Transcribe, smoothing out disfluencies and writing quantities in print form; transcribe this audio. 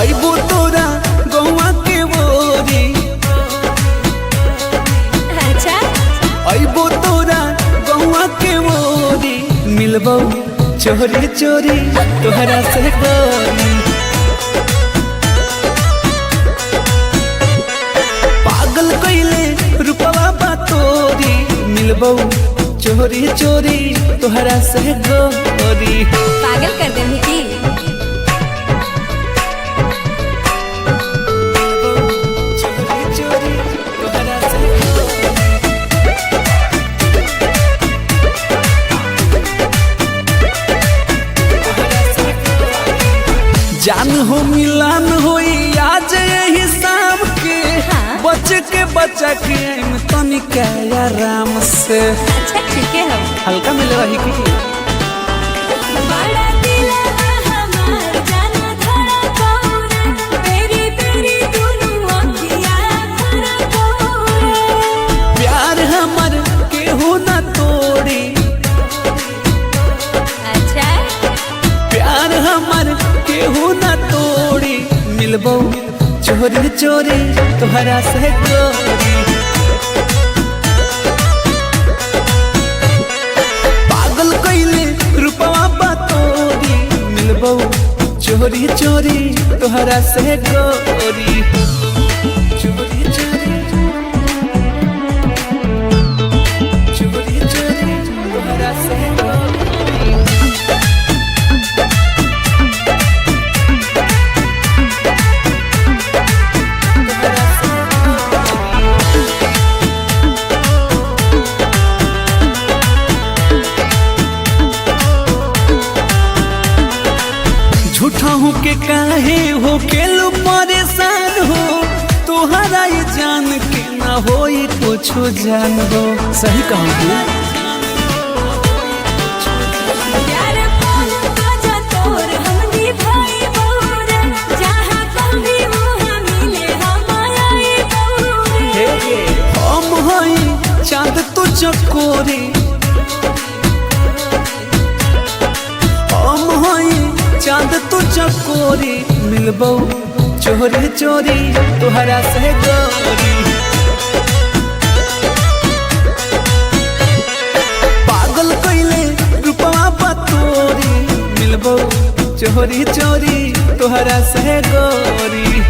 अइबो तोरा गौवा के बोरी। अच्छा अइबो तोरा गौवा के बोरी, मिलबो चोरी चोरी तोहरा से गोरी। पागल कइले रूपवा बा तोरी, मिलबो चोरी चोरी तोहरा से गोरी। पागल कर दे की चोरी चोरी तोहरा से जान हो मिलान होई आज यही शाम के। हाँ। बच के बचा के आइम तनिका आराम से। अच्छा ठीक है हम हल्का मिले रही की बड़ा दिलवा हमार जाना धड़ा कौरे, तेरी तेरी दुनू अखियाँ धड़ा कौरे। प्यार हमर केहू न तोड़ी। अच्छा प्यार हमर केहू न तोड़ी, मिलबो चोरी चोरी तोहरा से गोरी। पागल कइले रूपवा बा तोरी, मिलबो चोरी चोरी तोहरा से गोरी। चोरी चोरी चोरी चोरी तोहरा से गोरी। झूठा हूँ के काहे हो केलू परेशान हो, तोहरा ये जान के ना होई कुछ जान हो। सही कहूँ प्यार पाल बाजा तोर हमनी भाई बौरे, जहाँ कभी वहाँ मिले हमारे बौरे। हम हई चाँद तो चकोरी। हम हई चाँद तो चकोरी, मिलबो चोरी चोरी तोहरा से गोरी। पागल कइले रूपवा बा तोरी, मिलबो चोरी चोरी तोहरा से गोरी।